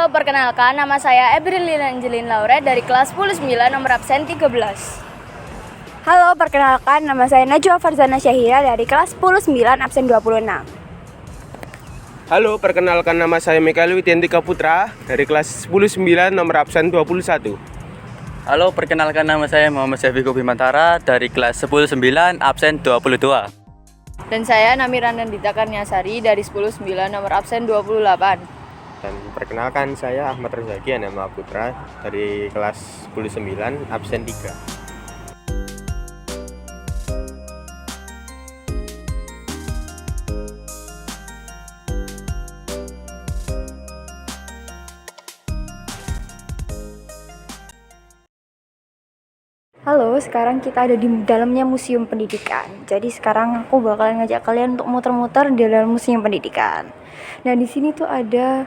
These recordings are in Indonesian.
Halo, perkenalkan nama saya Ebrilina Angelin Laure dari kelas 10-9 nomor absen 13. Halo, perkenalkan nama saya Najwa Farzana Syahira dari kelas 10-9 absen 26. Halo, perkenalkan nama saya Mikael Widiantika Putra dari kelas 10-9 nomor absen 21. Halo, perkenalkan nama saya Muhammad Syafiqo Bimantara dari kelas 10-9 absen 22. Dan saya Namira Nandita Karniasari dari 10-9 nomor absen 28. Dan perkenalkan saya Ahmad Rezaki Anama Putra dari kelas 10-9 absen 3. Halo, sekarang kita ada di dalamnya Museum Pendidikan. Jadi sekarang aku bakalan ngajak kalian untuk muter-muter di dalam Museum Pendidikan. Nah, di sini tuh ada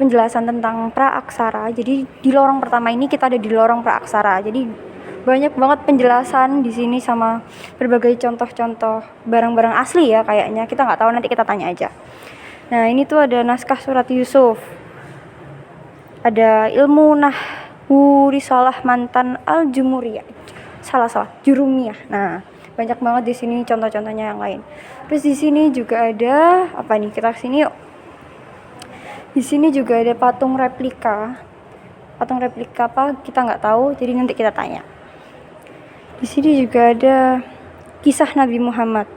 penjelasan tentang praaksara. Jadi di lorong pertama ini kita ada di lorong praaksara. Jadi banyak banget penjelasan di sini sama berbagai contoh-contoh barang-barang asli ya kayaknya. Kita nggak tahu, nanti kita tanya aja. Nah, ini tuh ada naskah surat Yusuf. Ada ilmu Risalah mantan al-Jumuriyah. Salah, Jurumiyah. Nah, banyak banget di sini contoh-contohnya yang lain. Terus di sini juga ada apa nih? Kita kesini yuk. Di sini juga ada patung replika. Patung replika apa? Kita nggak tahu, jadi nanti kita tanya. Di sini juga ada kisah Nabi Muhammad.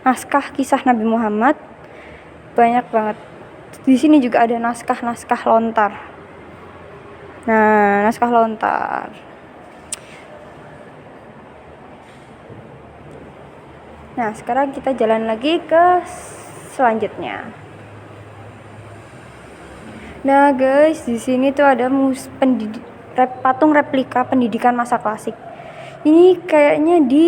Naskah kisah Nabi Muhammad. Banyak banget. Di sini juga ada naskah-naskah lontar. Nah, naskah lontar. Nah, sekarang kita jalan lagi ke selanjutnya. Nah, guys, di sini tuh ada patung replika pendidikan masa klasik. Ini kayaknya di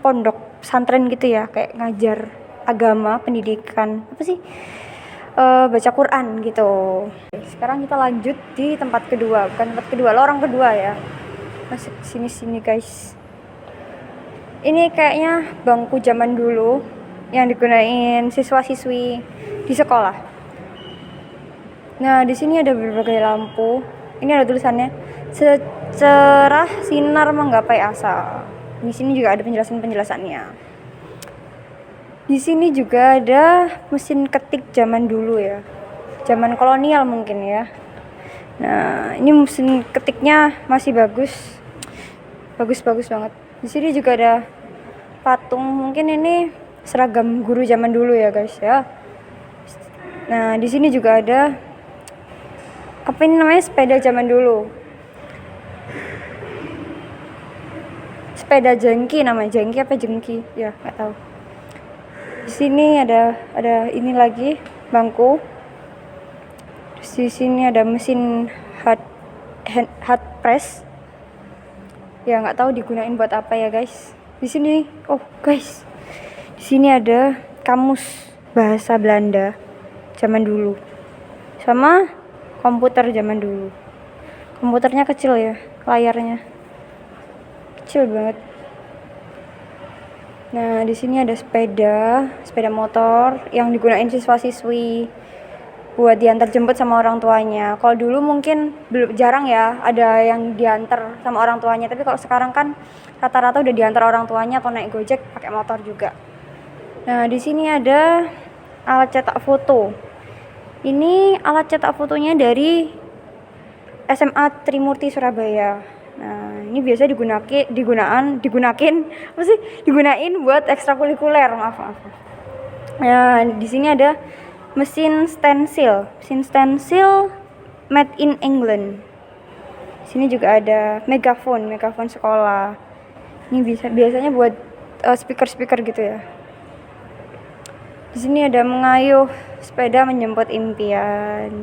pondok pesantren gitu ya, kayak ngajar agama, pendidikan, apa sih? Baca Quran gitu. Sekarang kita lanjut di tempat kedua, bukan tempat kedua, lorong kedua ya. Masuk sini guys. Ini kayaknya bangku zaman dulu yang digunain siswa-siswi di sekolah. Nah, di sini ada berbagai lampu. Ini ada tulisannya secerah sinar menggapai asa. Di sini juga ada penjelasannya. Di sini juga ada mesin ketik zaman dulu ya. Zaman kolonial mungkin ya. Nah, ini mesin ketiknya masih bagus. Bagus banget. Di sini juga ada patung, mungkin ini seragam guru zaman dulu ya, guys ya. Nah, di sini juga ada apa ini namanya, sepeda zaman dulu. Sepeda jengki namanya, jengki apa jengki? Ya, nggak tahu. Di sini ada ini lagi bangku. Terus di sini ada mesin hard press. Ya, nggak tahu digunain buat apa ya, guys. Di sini, guys. Di sini ada kamus bahasa Belanda zaman dulu. Sama komputer zaman dulu. Komputernya kecil ya, layarnya kecil banget. Nah, di sini ada sepeda motor yang digunain siswa-siswi buat diantar jemput sama orang tuanya. Kalau dulu mungkin jarang ya ada yang diantar sama orang tuanya, tapi kalau sekarang kan rata-rata udah diantar orang tuanya atau naik Gojek pakai motor juga. Nah, di sini ada alat cetak foto. Ini alat cetak fotonya dari SMA Trimurti Surabaya. Nah, ini biasa digunain buat ekstrakurikuler, maaf. Nah, di sini ada mesin stensil made in England. Di sini juga ada megafon sekolah. Ini biasanya buat speaker gitu ya. Di sini ada mengayuh sepeda menjemput impian.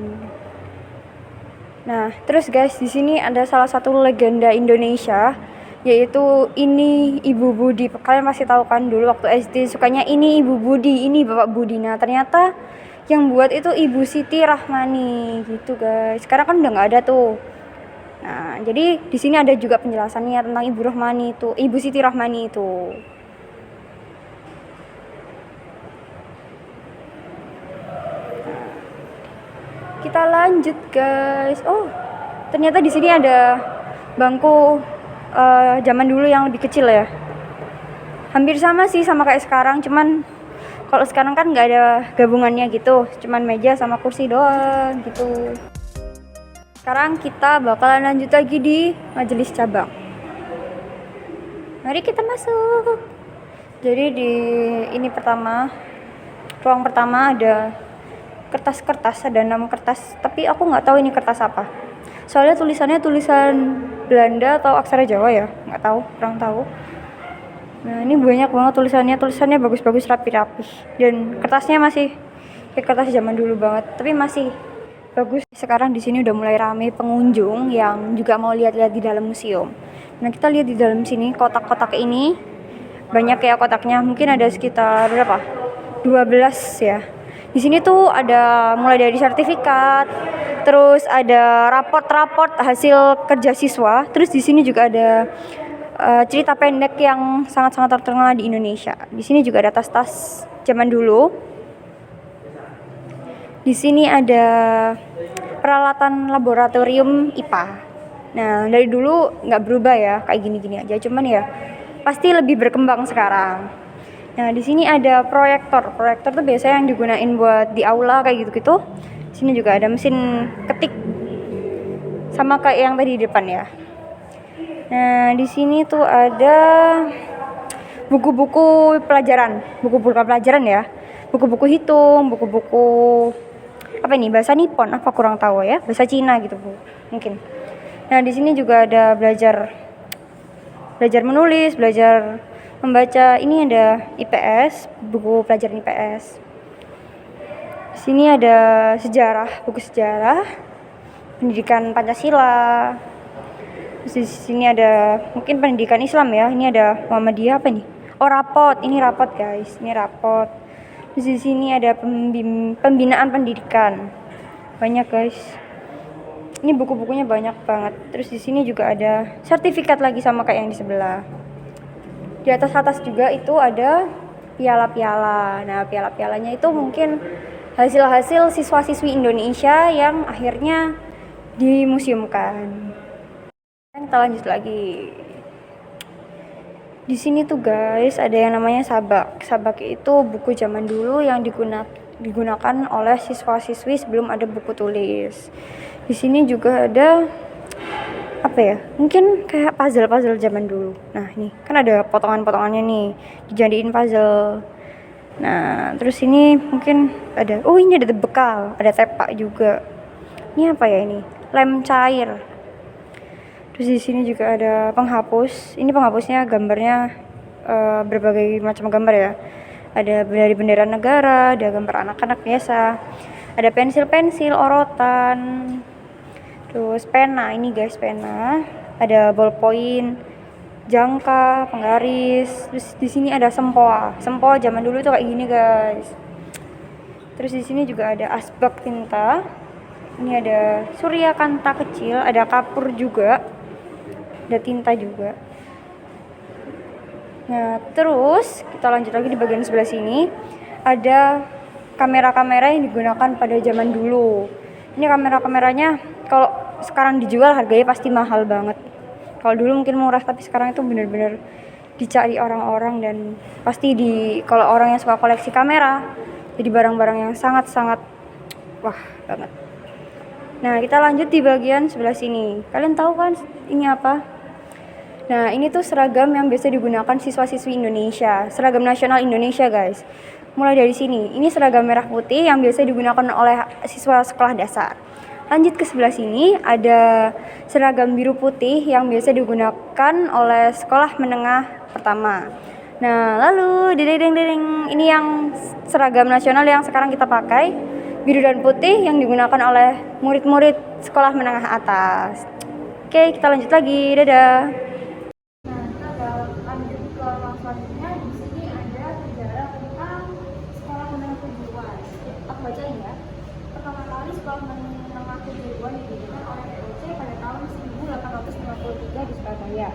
Nah, terus guys, di sini ada salah satu legenda Indonesia, yaitu ini Ibu Budi. Kalian pasti tahu kan, dulu waktu SD sukanya ini Ibu Budi, ini Bapak Budi. Nah, ternyata yang buat itu Ibu Siti Rahmani gitu, guys. Sekarang kan udah nggak ada tuh. Nah, jadi di sini ada juga penjelasannya tentang Ibu Siti Rahmani itu. kita lanjut guys. Oh, ternyata di sini ada bangku zaman dulu yang lebih kecil ya. Hampir sama sih sama kayak sekarang, cuman kalau sekarang kan nggak ada gabungannya gitu, cuman meja sama kursi doang gitu. Sekarang kita bakalan lanjut lagi di majelis cabang. Mari kita masuk. Jadi di ini ruang pertama ada kertas-kertas, ada 6 kertas, tapi aku nggak tahu ini kertas apa. Soalnya tulisannya tulisan Belanda atau aksara Jawa ya, nggak tahu, kurang tahu. Nah ini banyak banget tulisannya bagus-bagus, rapi-rapi, dan kertasnya masih kayak kertas zaman dulu banget, tapi masih bagus. Sekarang di sini udah mulai rame pengunjung yang juga mau lihat-lihat di dalam museum. Nah kita lihat di dalam sini kotak-kotak ini banyak ya kotaknya, mungkin ada sekitar berapa? 12 ya. Di sini tuh ada mulai dari sertifikat, terus ada raport-raport hasil kerja siswa, terus di sini juga ada cerita pendek yang sangat-sangat terkenal di Indonesia. Di sini juga ada tas-tas zaman dulu. Di sini ada peralatan laboratorium IPA. Nah, dari dulu nggak berubah ya, kayak gini-gini aja. Cuman ya pasti lebih berkembang sekarang. Nah, di sini ada proyektor. Proyektor tuh biasanya yang digunain buat di aula kayak gitu-gitu. Di sini juga ada mesin ketik. Sama kayak yang tadi di depan ya. Nah, di sini tuh ada buku-buku pelajaran ya. Buku-buku hitung, buku-buku apa ini? Bahasa Nippon, apa kurang tahu ya. Bahasa Cina gitu, Bu. Mungkin. Nah, di sini juga ada belajar menulis, belajar membaca. Ini ada IPS, buku pelajaran IPS. Di sini ada sejarah, buku sejarah, pendidikan Pancasila. Terus di sini ada mungkin pendidikan Islam ya. Ini ada Muhammadiyah apa nih? Oh, rapot. Ini rapot, guys. Ini rapot. Terus di sini ada pembinaan pendidikan. Banyak, guys. Ini buku-bukunya banyak banget. Terus di sini juga ada sertifikat lagi sama kayak yang di sebelah. Di atas juga itu ada piala-piala. Nah, piala-pialanya itu mungkin hasil-hasil siswa-siswi Indonesia yang akhirnya dimuseumkan. Kita lanjut lagi. Di sini tuh guys ada yang namanya sabak. Sabak itu buku zaman dulu yang digunakan oleh siswa-siswi sebelum ada buku tulis. Di sini juga ada apa ya? Mungkin kayak puzzle zaman dulu. Nah, ini kan ada potongan-potongannya nih, dijadiin puzzle. Nah, terus ini mungkin ada ini ada bekal, ada tepak juga. Ini apa ya ini? Lem cair. Terus di sini juga ada penghapus. Ini penghapusnya gambarnya berbagai macam gambar ya. Ada dari bendera negara, ada gambar anak-anak biasa. Ada pensil-pensil, orotan. Terus pena, ini guys pena. Ada ballpoint, jangka, penggaris. Terus di sini ada sempoa. Sempoa zaman dulu tuh kayak gini guys. Terus di sini juga ada asbak tinta. Ini ada surya kanta kecil, ada kapur juga. Ada tinta juga. Nah, terus kita lanjut lagi di bagian sebelah sini. Ada kamera-kamera yang digunakan pada zaman dulu. Ini kamera-kameranya kalau sekarang dijual harganya pasti mahal banget. Kalau dulu mungkin murah, tapi sekarang itu benar-benar dicari orang-orang, dan pasti kalau orang yang suka koleksi kamera, jadi barang-barang yang sangat-sangat wah banget. Nah, kita lanjut di bagian sebelah sini. Kalian tahu kan ini apa? Nah, ini tuh seragam yang biasa digunakan siswa-siswi Indonesia. Seragam nasional Indonesia, guys. Mulai dari sini. Ini seragam merah putih yang biasa digunakan oleh siswa sekolah dasar. Lanjut ke sebelah sini, ada seragam biru putih yang biasa digunakan oleh sekolah menengah pertama. Nah, lalu dedeng-dedeng, ini yang seragam nasional yang sekarang kita pakai. Biru dan putih yang digunakan oleh murid-murid sekolah menengah atas. Oke, kita lanjut lagi. Dadah. Selanjutnya di sini ada sejarah tentang sekolah menengah kejuruan. Aku bacain ya. Pertama kali sekolah menengah kejuruan didirikan oleh VOC pada tahun 1853 di Surabaya,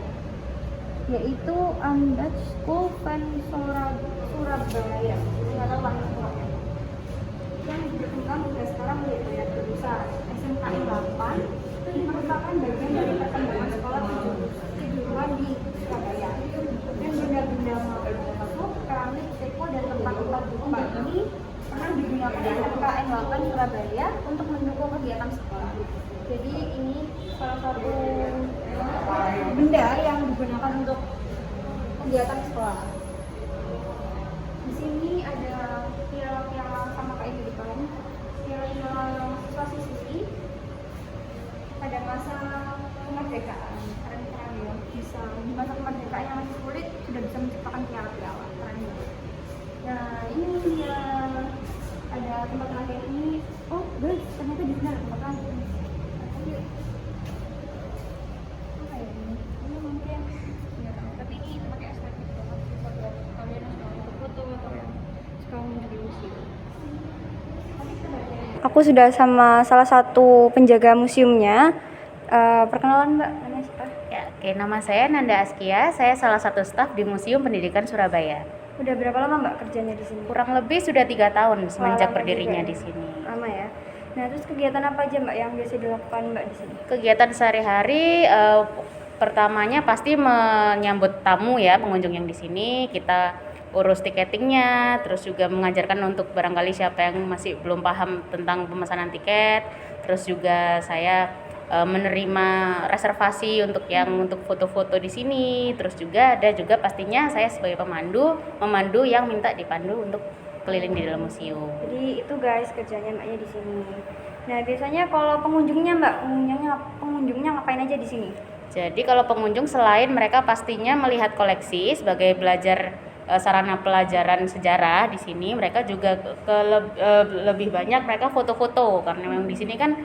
yaitu Amdat School van Surabaya. Yang berkembang hingga sekarang menjadi banyak jurusan. untuk mendukung kegiatan sekolah. Jadi ini salah satu benda yang digunakan untuk kegiatan sekolah. Di sini ada piala-piala sama kayak gitu kan, piala-piala siswa-siswi pada masa kemerdekaan. Keren-keren ya, bisa di masa kemerdekaan yang masih sulit sudah bisa menciptakan piala-piala. Keren banget. Nah ini dia ada tempat latihan ini. Oh guys, ternyata di sini ada tempat latihan. Apa ya ini? Ini mungkin nggak tahu. Tapi ini pakai estetik banget. Buat kalian yang suka untuk foto atau yang suka menjadi museum. Aku sudah sama salah satu penjaga museumnya. Perkenalan Mbak, namanya siapa? Ya, oke, nama saya Nanda Askia, saya salah satu staf di Museum Pendidikan Surabaya. Udah berapa lama Mbak kerjanya di sini? Kurang lebih sudah 3 tahun semenjak lama berdirinya juga ya? di sini. Lama ya. Nah terus kegiatan apa aja Mbak yang biasa dilakukan Mbak di sini? Kegiatan sehari-hari pertamanya pasti menyambut tamu ya, pengunjung yang di sini. Kita urus tiketingnya, terus juga mengajarkan untuk barangkali siapa yang masih belum paham tentang pemesanan tiket. Terus juga saya menerima reservasi untuk foto-foto di sini. Terus juga ada juga pastinya saya sebagai memandu yang minta dipandu untuk keliling di dalam museum. Jadi itu guys kerjanya Mbaknya di sini. Nah biasanya kalau pengunjungnya Mbak, pengunjungnya ngapain aja di sini? Jadi kalau pengunjung selain mereka pastinya melihat koleksi sebagai belajar sarana pelajaran sejarah di sini, mereka juga lebih banyak mereka foto-foto karena memang di sini kan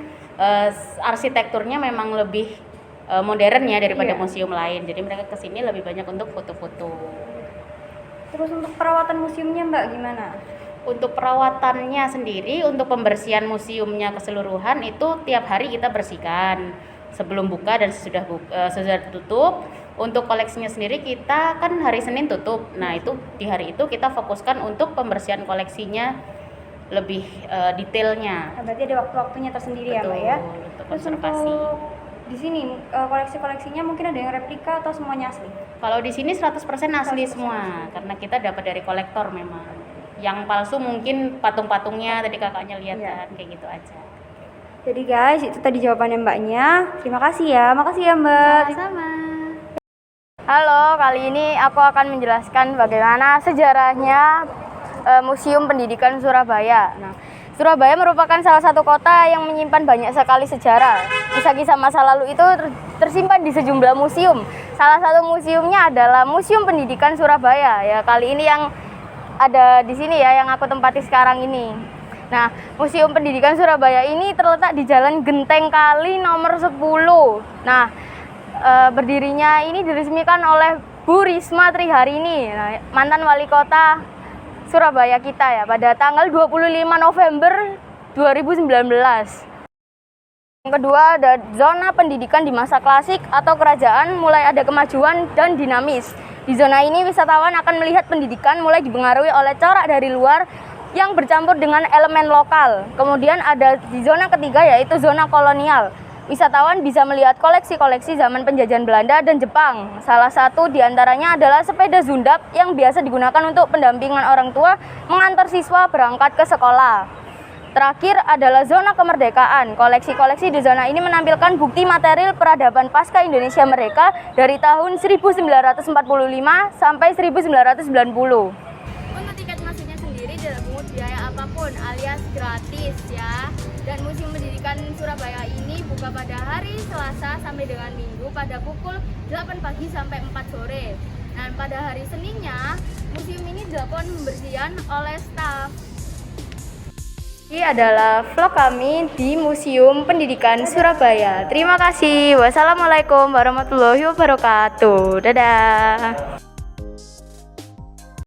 arsitekturnya memang lebih modern ya daripada museum lain. Jadi mereka ke sini lebih banyak untuk foto-foto. Terus untuk perawatan museumnya Mbak gimana? Untuk perawatannya sendiri, untuk pembersihan museumnya keseluruhan itu tiap hari kita bersihkan sebelum buka dan sesudah tutup. Untuk koleksinya sendiri kita kan hari Senin tutup. Nah itu di hari itu kita fokuskan untuk pembersihan koleksinya lebih detailnya. Nah, berarti ada waktu-waktunya tersendiri. Betul, ya Mbak ya. Untuk terus konservasi. Untuk di sini koleksi-koleksinya mungkin ada yang replika atau semuanya asli? Kalau di sini 100% asli semua karena kita dapat dari kolektor memang. Yang palsu mungkin patung-patungnya tadi kakaknya lihat kan kayak gitu aja. Jadi guys, itu tadi jawabannya Mbaknya. Terima kasih ya. Makasih ya Mbak. Sama-sama. Halo, kali ini aku akan menjelaskan bagaimana sejarahnya Museum Pendidikan Surabaya. Nah, Surabaya merupakan salah satu kota yang menyimpan banyak sekali sejarah. Kisah-kisah masa lalu itu tersimpan di sejumlah museum. Salah satu museumnya adalah Museum Pendidikan Surabaya. Ya, kali ini yang ada di sini ya, yang aku tempati sekarang ini. Nah, Museum Pendidikan Surabaya ini terletak di Jalan Genteng Kali nomor 10. Nah, berdirinya ini diresmikan oleh Bu Risma Triharini, mantan wali kota Surabaya kita ya, pada tanggal 25 November 2019. Yang kedua ada zona pendidikan di masa klasik atau kerajaan mulai ada kemajuan dan dinamis. Di zona ini wisatawan akan melihat pendidikan mulai dipengaruhi oleh corak dari luar yang bercampur dengan elemen lokal. Kemudian ada di zona ketiga yaitu zona kolonial. Wisatawan bisa melihat koleksi-koleksi zaman penjajahan Belanda dan Jepang. Salah satu diantaranya adalah sepeda Zundap yang biasa digunakan untuk pendampingan orang tua mengantar siswa berangkat ke sekolah. Terakhir adalah zona kemerdekaan. Koleksi-koleksi di zona ini menampilkan bukti material peradaban pasca Indonesia Merdeka dari tahun 1945 sampai 1990. Untuk tiket masuknya sendiri tidak pungut biaya apapun alias gratis ya. Dan Museum Pendidikan Surabaya ini buka pada hari Selasa sampai dengan Minggu pada pukul 8 pagi sampai 4 sore. Dan pada hari Seninnya, museum ini dilakukan pembersihan oleh staf. Ini adalah vlog kami di Museum Pendidikan Surabaya. Terima kasih. Wassalamualaikum warahmatullahi wabarakatuh. Dadah.